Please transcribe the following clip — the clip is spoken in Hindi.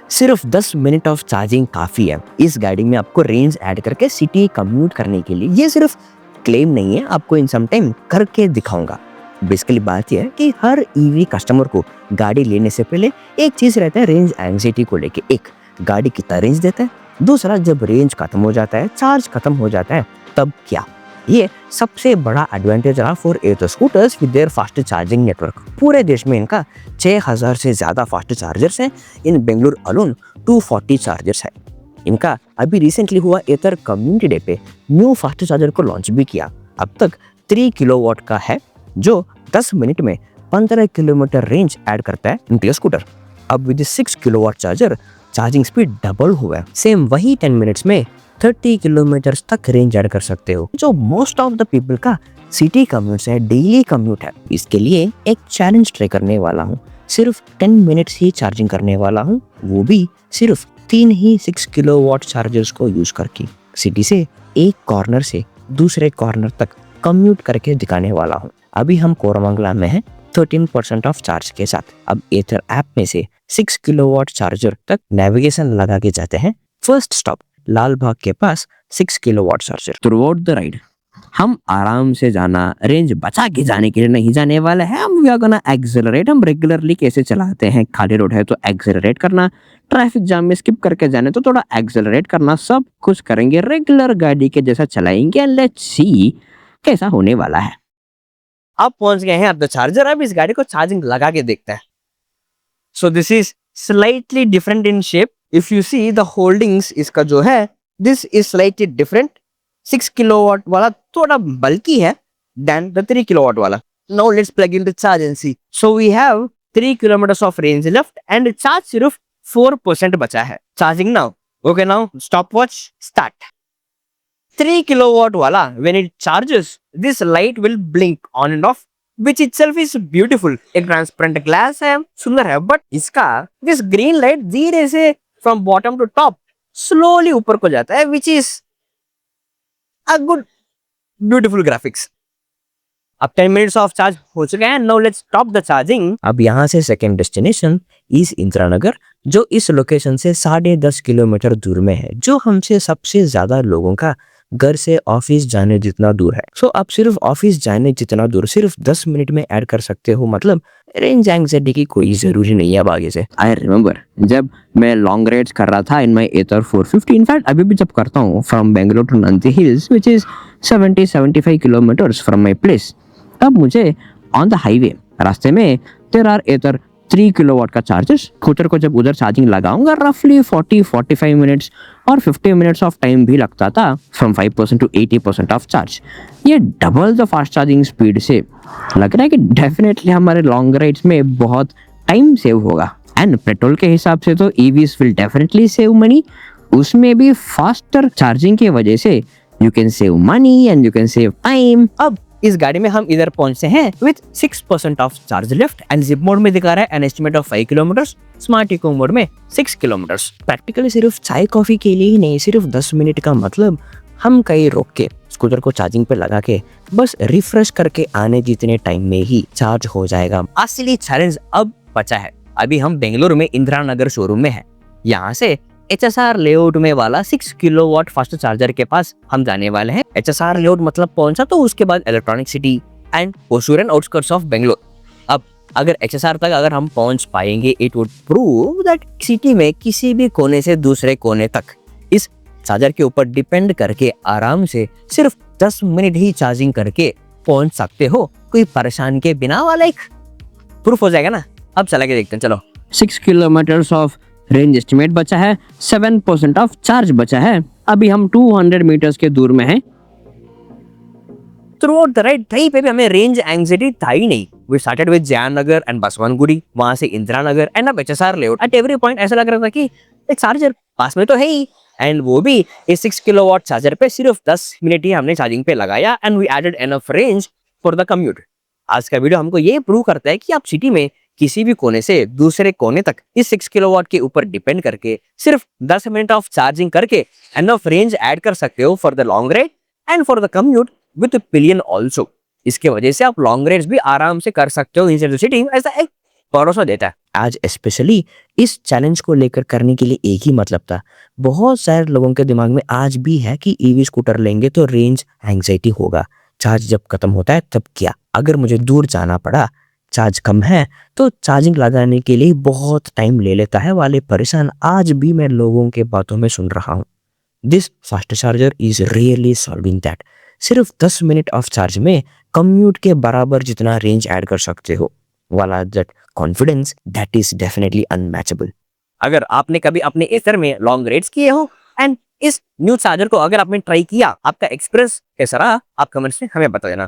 सिर्फ 10 मिनट ऑफ चार्जिंग काफी है इस गाड़ी में आपको रेंज ऐड करके सिटी कम्यूट करने के लिए। ये सिर्फ क्लेम नहीं है, आपको इन सम टाइम करके दिखाऊंगा। बेसिकली बात यह है कि हर ईवी कस्टमर को गाड़ी लेने से पहले एक चीज रहता है रेंज एंग्जाइटी को लेके। एक, गाड़ी कितना रेंज देता है, दूसरा जब रेंज खत्म हो जाता है, चार्ज खत्म हो जाता है, तब क्या। ये सबसे बड़ा एडवांटेज रहा for Ather scooters with their fast charging network. पूरे देश में इनका 6000 से ज्यादा फास्ट चार्जर्स हैं। इन बेंगलुरु अलोन 240 चार्जर्स है। इनका अभी रिसेंटली हुआ एथर कम्युनिटी डे पे न्यू फास्ट चार्जर को लॉन्च भी किया। अब तक 3 किलोवाट का है जो 10 मिनट में 15 किलोमीटर रेंज ऐड करता है इनके स्कूटर। अब with 6 kilowatt charger charging speed double हुआ है। सेम वही 10 मिनट्स में 30 किलोमीटर तक रेंज ऐड कर सकते हो, जो मोस्ट ऑफ द पीपल का सिटी कम्यूट है, डेली कम्यूट है। इसके लिए एक चैलेंज ट्राई करने वाला हूँ। सिर्फ 10 मिनट्स ही चार्जिंग करने वाला हूँ, वो भी सिर्फ 3 ही 6 किलोवाट चार्जर्स को यूज करके सिटी से एक कॉर्नर से दूसरे कॉर्नर तक कम्यूट करके दिखाने वाला हूँ। अभी हम कोरमंगला में हैं 13% ऑफ चार्ज के साथ। अब एथर ऐप में से 6 किलोवाट चार्जर तक नेविगेशन लगा के जाते हैं। फर्स्ट स्टॉप लाल बाग के पास 6 kilowatt charger. Throughout the ride हम आराम से जाना, रेंज बचा के जाने के लिए नहीं जाने वाले हैं। हम वी आर गोना एक्सेलरेट। हम रेगुलरली कैसे चलाते हैं, खाली रोड है तो एक्सेलरेट करना, ट्रैफिक जाम में स्किप करके जाने तो थोड़ा एक्सेलरेट करना, सब कुछ करेंगे रेगुलर गाड़ी के जैसा चलाएंगे। लेट्स सी कैसा होने वाला है। अब पहुंच गए हैं अब द चार्जर। अब इस गाड़ी को चार्जिंग लगा के देखते हैं। So this is slightly different in shape. If you see the holdings इसका जो है, this is slightly different. 6 kilowatt वाला थोड़ा बल्कि है देन द 3 किलोवाट वाला। Now let's plug in the charge and see. So we have 3 kilometres of range left and charge सिर्फ 4% बचा है। Charging now. Okay, now stop watch start. 3 kilowatt wala, when it charges, this light will blink on and off, which itself is beautiful. एक transparent glass है, सुंदर है, but इसका this green light धीरे से from bottom to top slowly ऊपर को जाता है, which is a good beautiful graphics. अब 10 मिनट्स ऑफ चार्ज हो चुके हैं। Now let's stop the charging. अब यहाँ से सेकेंड डेस्टिनेशन इस इंदिरा नगर, जो इस लोकेशन से 10.5 किलोमीटर दूर में है, जो हमसे सबसे ज्यादा लोगों का घर से ऑफिस जाने जितना दूर है। सो आप सिर्फ ऑफिस जाने जितना दूर सिर्फ 10 मिनट में ऐड कर सकते हो। मतलब रेंज एंग्जाइटी की कोई जरूरी नहीं है अब आगे से। आई रिमेम्बर जब मैं लॉन्ग राइड्स कर रहा था इन माई एथर 450, इनफैक्ट अभी भी जब करता हूँ from Bengaluru to Nandi Hills which is 70-75 kilometres from my place, तब मुझे ऑन द हाईवे रास्ते में देयर आर एथर 3 किलोवाट का चार्जर। स्कूटर को जब उधर चार्जिंग लगाऊंगा रफली 40-45 मिनट्स और 50 मिनट्स ऑफ टाइम भी लगता था फ्रॉम 5% to 80% ऑफ चार्ज। ये double the fast charging speed से लग रहा है कि डेफिनेटली हमारे लॉन्ग राइड्स में बहुत टाइम सेव होगा। एंड पेट्रोल के हिसाब से तो EVs will definitely save money. उसमें भी फास्टर चार्जिंग की वजह से you can save money and you can save time. अब इस गाड़ी में हम इधर पहुंचते हैं with 6% of charge left and zip mode में दिखा रहा है an estimate of 5 kilometres, smart eco mode में 6 किलोमीटर्स। प्रैक्टिकली सिर्फ चाय कॉफी के लिए ही नहीं, सिर्फ 10 मिनट का मतलब हम कहीं रोक के स्कूटर को चार्जिंग पे लगा के बस रिफ्रेश करके आने जितने टाइम में ही चार्ज हो जाएगा। असली चैलेंज अब बचा है। अभी हम बेंगलुरु में इंदिरा नगर शोरूम में है। यहाँ से HSR लेआउट में वाला 6 किलोवाट फास्ट चार्जर के पास हम जाने वाले हैं। HSR लेआउट मतलब पहुंचा तो उसके बाद Electronic City and Hosur and outskirts of Bangalore. अब अगर HSR तक अगर हम पहुंच पाएंगे, it would prove that city में किसी भी कोने से दूसरे कोने तक इस चार्जर के ऊपर डिपेंड करके आराम से सिर्फ 10 मिनट ही चार्जिंग करके पहुंच सकते हो, कोई परेशान के बिना वाला एक प्रूफ हो जाएगा ना। अब चला के देखते हैं, चलो। 6 किलोमीटर्स ऑफ रेंज एस्टिमेट बचा है, 7% ऑफ चार्ज बचा है। अभी हम 200 मीटर्स के दूर में हैं। थ्रूआउट द राइड कहीं पे भी हमें रेंज एंग्जाइटी था ही नहीं। We started with Jayanagar and Basavanagudi, वहां से इंदिरा नगर एंड अब HSR layout. At every point ऐसा लग रहा था कि एक चार्जर पास में तो है ही, एंड वो भी इस 6 किलोवाट चार्जर पे सिर्फ 10 मिनट ही हमने चार्जिंग पे लगाया and we added enough range for the commute. आज का वीडियो हमको ये प्रूव करता है कि आप सिटी में किसी भी कोने से दूसरे कोने तक इस 6 किलोवाट के ऊपर डिपेंड करके सिर्फ 10 मिनट ऑफ चार्जिंग करके एनफ रेंज ऐड कर सकते हो for the long ride and for the commute with pillion also. इसके वजह से आप लॉन्ग राइड्स भी आराम से कर सकते हो इनसाइड द सिटी, ऐसा एक भरोसा देता है। आज स्पेशली इस चैलेंज को लेकर करने के लिए एक ही मतलब था। बहुत सारे लोगों के दिमाग में आज भी है कि ईवी स्कूटर लेंगे तो रेंज एंग्जाइटी होगा, चार्ज जब खत्म होता है तब क्या, अगर मुझे दूर जाना पड़ा, चार्ज कम है तो चार्जिंग लगाने के लिए बहुत टाइम ले लेता है वाले परेशान आज भी मैं लोगों के बातों में सुन रहा हूँ। This fast charger is really solving that. सिर्फ 10 मिनट ऑफ चार्ज में कम्यूट के बराबर जितना रेंज ऐड कर सकते हो वाला that confidence, that is definitely unmatchable. अगर आपने कभी अपने इस तरह में लॉन्ग राइड्स किए हो एंड इस न्यू चार्जर को अगर आपने ट्राई किया, आपका एक्सपीरियंस कैसा रहा, आप कमेंट्स में हमें बता देना।